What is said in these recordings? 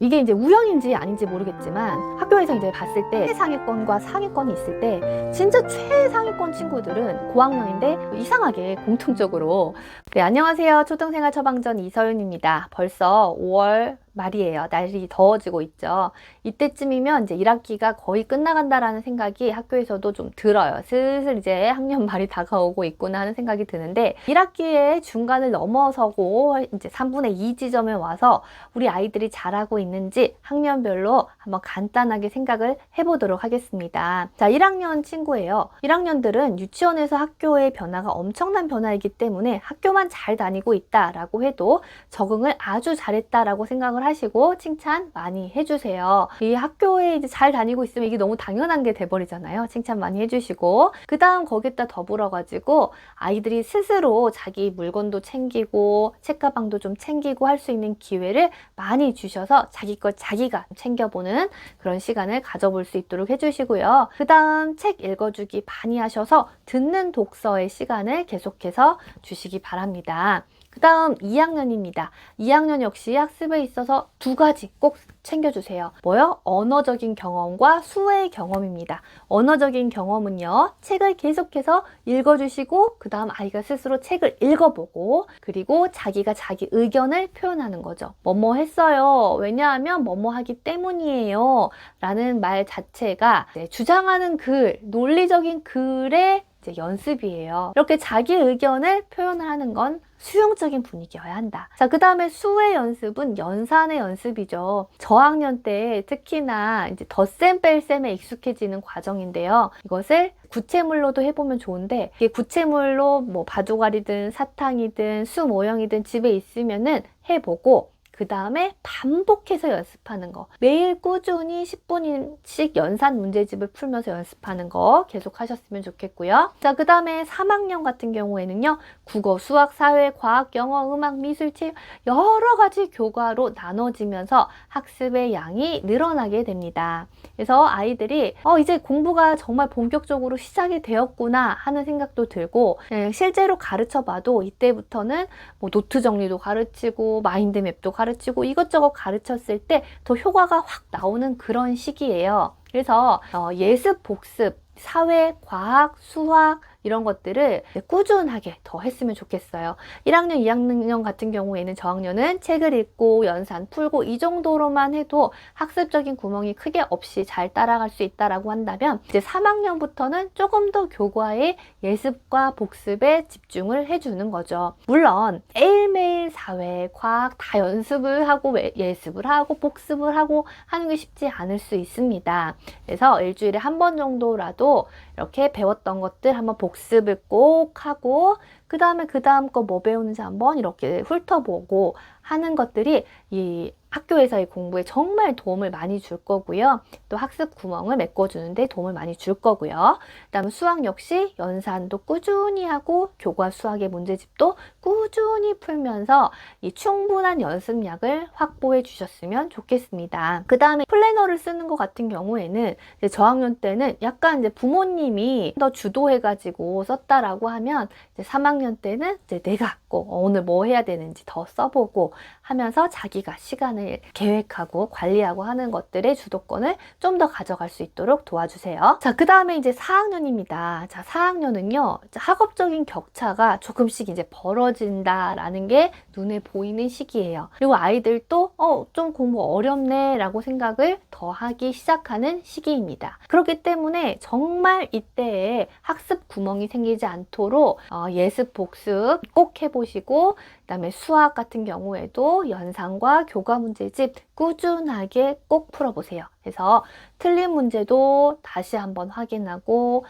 이게 이제 우연인지 아닌지 모르겠지만 학교에서 이제 봤을 때 최상위권과 상위권이 있을 때 진짜 최상위권 친구들은 고학년인데 이상하게 공통적으로 네, 안녕하세요. 초등생활 처방전 이서윤입니다. 벌써 5월 말이에요. 날이 더워지고 있죠. 이때쯤이면 이제 1학기가 거의 끝나간다라는 생각이 학교에서도 좀 들어요. 슬슬 이제 학년 말이 다가오고 있구나 하는 생각이 드는데 1학기의 중간을 넘어서고 이제 3분의 2 지점에 와서 우리 아이들이 잘하고 있는지 학년별로 한번 간단하게 생각을 해보도록 하겠습니다. 자, 1학년 친구예요. 1학년들은 유치원에서 학교의 변화가 엄청난 변화이기 때문에 학교만 잘 다니고 있다라고 해도 적응을 아주 잘했다라고 생각을 하시고 칭찬 많이 해주세요. 이 학교에 이제 잘 다니고 있으면 이게 너무 당연한 게 돼버리잖아요. 칭찬 많이 해주시고 그 다음 거기다 더불어 가지고 아이들이 스스로 자기 물건도 챙기고 책가방도 좀 챙기고 할 수 있는 기회를 많이 주셔서 자기 걸 자기가 챙겨보는 그런 시간을 가져볼 수 있도록 해주시고요. 그 다음 책 읽어주기 많이 하셔서 듣는 독서의 시간을 계속해서 주시기 바랍니다. 그 다음 2학년입니다. 2학년 역시 학습에 있어서 두 가지 꼭 챙겨주세요. 뭐요? 언어적인 경험과 수의 경험입니다. 언어적인 경험은요, 책을 계속해서 읽어주시고 그 다음 아이가 스스로 책을 읽어보고 그리고 자기가 자기 의견을 표현하는 거죠. 뭐뭐 했어요. 왜냐하면 뭐뭐 하기 때문이에요. 라는 말 자체가 주장하는 글, 논리적인 글의 이제 연습이에요. 이렇게 자기 의견을 표현을 하는 건 수용적인 분위기여야 한다. 자, 그 다음에 수의 연습은 연산의 연습이죠. 저학년 때 특히나 이제 덧셈 뺄셈에 익숙해지는 과정인데요. 이것을 구체물로도 해보면 좋은데 이게 구체물로 뭐 바둑알이든 사탕이든 수 모형이든 집에 있으면은 해보고 그 다음에 반복해서 연습하는 거. 매일 꾸준히 10분씩 연산 문제집을 풀면서 연습하는 거 계속 하셨으면 좋겠고요. 자, 그 다음에 3학년 같은 경우에는요. 국어, 수학, 사회, 과학, 영어, 음악, 미술, 체육 여러 가지 교과로 나눠지면서 학습의 양이 늘어나게 됩니다. 그래서 아이들이 이제 공부가 정말 본격적으로 시작이 되었구나 하는 생각도 들고 실제로 가르쳐 봐도 이때부터는 뭐 노트 정리도 가르치고 마인드맵도 가르치고 이것저것 가르쳤을 때 더 효과가 확 나오는 그런 시기예요. 그래서 예습, 복습, 사회, 과학, 수학 이런 것들을 꾸준하게 더 했으면 좋겠어요. 1학년, 2학년 같은 경우에는 저학년은 책을 읽고 연산 풀고 이 정도로만 해도 학습적인 구멍이 크게 없이 잘 따라갈 수 있다라고 한다면 이제 3학년부터는 조금 더 교과의 예습과 복습에 집중을 해주는 거죠. 물론 매일매일 사회, 과학 다 연습을 하고 예습을 하고 복습을 하고 하는 게 쉽지 않을 수 있습니다. 그래서 일주일에 한 번 정도라도 이렇게 배웠던 것들 한번 복습을 꼭 하고 그 다음에 그 다음 거 뭐 배우는지 한번 이렇게 훑어보고 하는 것들이 이 학교에서의 공부에 정말 도움을 많이 줄 거고요. 또 학습 구멍을 메꿔주는데 도움을 많이 줄 거고요. 그 다음에 수학 역시 연산도 꾸준히 하고 교과 수학의 문제집도 꾸준히 풀면서 이 충분한 연습량을 확보해 주셨으면 좋겠습니다. 그 다음에 플래너를 쓰는 것 같은 경우에는 이제 저학년 때는 약간 이제 부모님이 더 주도해가지고 썼다라고 하면 이제 3학년 때는 이제 내가 꼭 오늘 뭐 해야 되는지 더 써보고 하면서 자기가 시간을 계획하고 관리하고 하는 것들의 주도권을 좀 더 가져갈 수 있도록 도와주세요. 자, 그 다음에 이제 4학년입니다. 자, 4학년은요, 학업적인 격차가 조금씩 이제 벌어진다라는 게 눈에 보이는 시기예요. 그리고 아이들도 좀 공부 어렵네 라고 생각을 더 하기 시작하는 시기입니다. 그렇기 때문에 정말 이때에 학습 구멍이 생기지 않도록 예습 복습 꼭 해보시고 그 다음에 수학 같은 경우에도 연산과 교과 문제집 꾸준하게 꼭 풀어보세요. 그래서 틀린 문제도 다시 한번 확인하고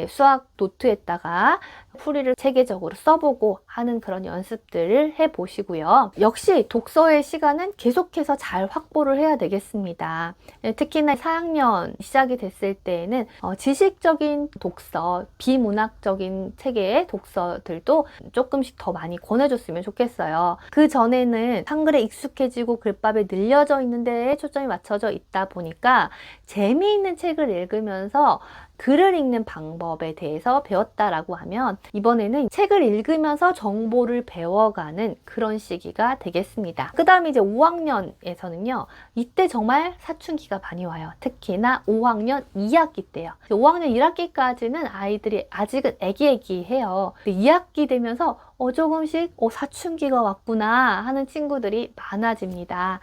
수학 노트에다가 풀이를 체계적으로 써보고 하는 그런 연습들을 해보시고요. 역시 독서의 시간은 계속해서 잘 확보를 해야 되겠습니다. 특히나 4학년 시작이 됐을 때에는 지식적인 독서, 비문학적인 책의 독서들도 조금씩 더 많이 권해줬으면 좋겠어요. 그 전에는 한글에 익숙해지고 글밥에 늘려져 있는 데에 초점이 맞춰져 있다 보니까 재미있는 책을 읽으면서 글을 읽는 방법에 대해서 배웠다라고 하면 이번에는 책을 읽으면서 정보를 배워가는 그런 시기가 되겠습니다. 그 다음에 이제 5학년에서는요. 이때 정말 사춘기가 많이 와요. 특히나 5학년 2학기 때요. 5학년 1학기까지는 아이들이 아직은 애기애기해요. 2학기 되면서 조금씩 사춘기가 왔구나 하는 친구들이 많아집니다.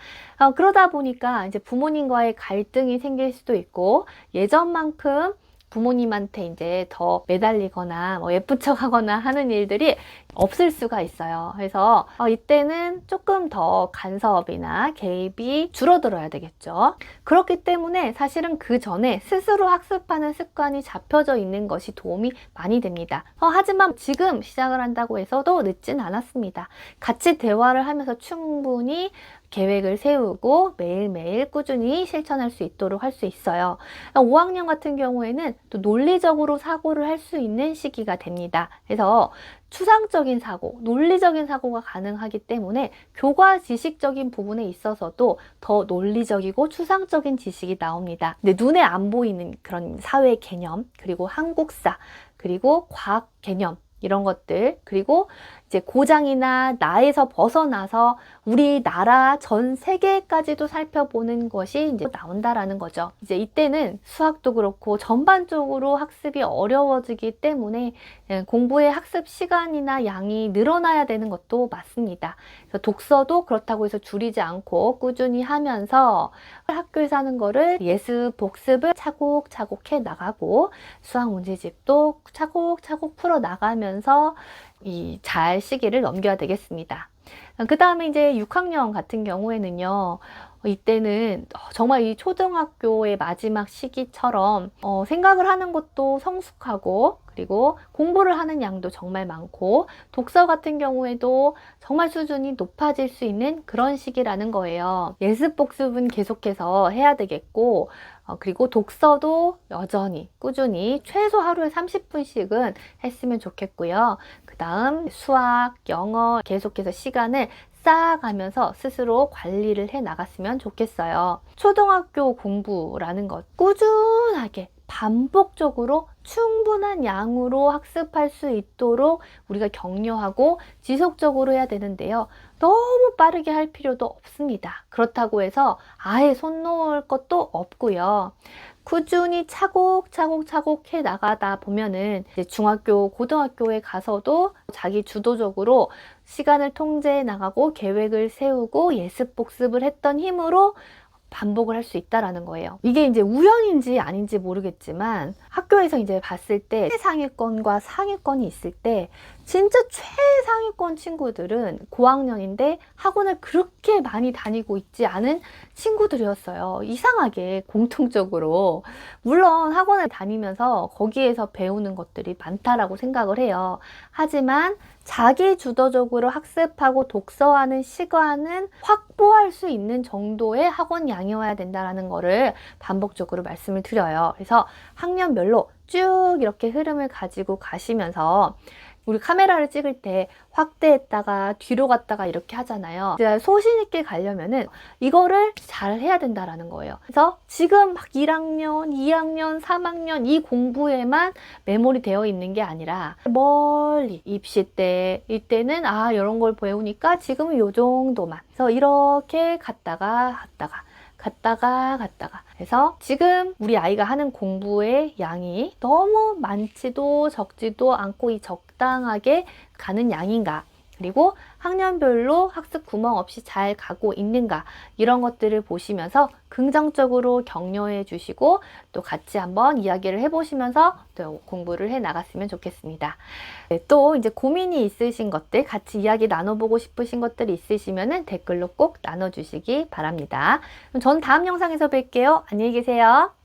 그러다 보니까 이제 부모님과의 갈등이 생길 수도 있고 예전만큼 부모님한테 이제 더 매달리거나 예쁜 척 하거나 하는 일들이 없을 수가 있어요. 그래서 이때는 조금 더 간섭이나 개입이 줄어들어야 되겠죠. 그렇기 때문에 사실은 그 전에 스스로 학습하는 습관이 잡혀져 있는 것이 도움이 많이 됩니다. 하지만 지금 시작을 한다고 해서도 늦진 않았습니다. 같이 대화를 하면서 충분히 계획을 세우고 매일매일 꾸준히 실천할 수 있도록 할 수 있어요. 5학년 같은 경우에는 또 논리적으로 사고를 할 수 있는 시기가 됩니다. 그래서 추상적인 사고, 논리적인 사고가 가능하기 때문에 교과 지식적인 부분에 있어서도 더 논리적이고 추상적인 지식이 나옵니다. 근데 눈에 안 보이는 그런 사회 개념, 그리고 한국사, 그리고 과학 개념 이런 것들, 그리고 이제 고장이나 나에서 벗어나서 우리나라 전 세계까지도 살펴보는 것이 이제 나온다라는 거죠. 이제 이때는 수학도 그렇고 전반적으로 학습이 어려워지기 때문에 공부의 학습 시간이나 양이 늘어나야 되는 것도 맞습니다. 그래서 독서도 그렇다고 해서 줄이지 않고 꾸준히 하면서 학교에서 하는 거를 예습, 복습을 차곡차곡 해 나가고 수학 문제집도 차곡차곡 풀어 나가면서 이 잘 시기를 넘겨야 되겠습니다. 그 다음에 이제 6학년 같은 경우에는요, 이때는 정말 이 초등학교의 마지막 시기처럼 생각을 하는 것도 성숙하고 그리고 공부를 하는 양도 정말 많고 독서 같은 경우에도 정말 수준이 높아질 수 있는 그런 시기라는 거예요. 예습 복습은 계속해서 해야 되겠고 그리고 독서도 여전히 꾸준히 최소 하루에 30분씩은 했으면 좋겠고요. 그 다음 수학, 영어 계속해서 시간을 쌓아가면서 스스로 관리를 해 나갔으면 좋겠어요. 초등학교 공부라는 것 꾸준하게 반복적으로 충분한 양으로 학습할 수 있도록 우리가 격려하고 지속적으로 해야 되는데요. 너무 빠르게 할 필요도 없습니다. 그렇다고 해서 아예 손 놓을 것도 없고요. 꾸준히 차곡차곡 해 나가다 보면은 이제 중학교, 고등학교에 가서도 자기 주도적으로 시간을 통제해 나가고 계획을 세우고 예습 복습을 했던 힘으로 반복을 할 수 있다라는 거예요. 이게 이제 우연인지 아닌지 모르겠지만 학교에서 이제 봤을 때 최상위권과 상위권이 있을 때 진짜 최상위권 친구들은 고학년인데 학원을 그렇게 많이 다니고 있지 않은 친구들이었어요. 이상하게 공통적으로. 물론 학원을 다니면서 거기에서 배우는 것들이 많다라고 생각을 해요. 하지만 자기 주도적으로 학습하고 독서하는 시간은 확보할 수 있는 정도의 학원 양이어야 된다는 거를 반복적으로 말씀을 드려요. 그래서 학년별로 쭉 이렇게 흐름을 가지고 가시면서 우리 카메라를 찍을 때 확대했다가 뒤로 갔다가 이렇게 하잖아요. 이제 소신 있게 가려면은 이거를 잘 해야 된다라는 거예요. 그래서 지금 막 1학년, 2학년, 3학년 이 공부에만 메모리 되어 있는 게 아니라 멀리 입시 때 이때는 이런 걸 배우니까 지금은 요 정도만. 그래서 이렇게 갔다가 그래서 지금 우리 아이가 하는 공부의 양이 너무 많지도 적지도 않고 이 적당하게 가는 양인가, 그리고 학년별로 학습 구멍 없이 잘 가고 있는가, 이런 것들을 보시면서 긍정적으로 격려해 주시고 또 같이 한번 이야기를 해보시면서 또 공부를 해 나갔으면 좋겠습니다. 네, 또 이제 고민이 있으신 것들, 같이 이야기 나눠보고 싶으신 것들이 있으시면 댓글로 꼭 나눠주시기 바랍니다. 그럼 전 다음 영상에서 뵐게요. 안녕히 계세요.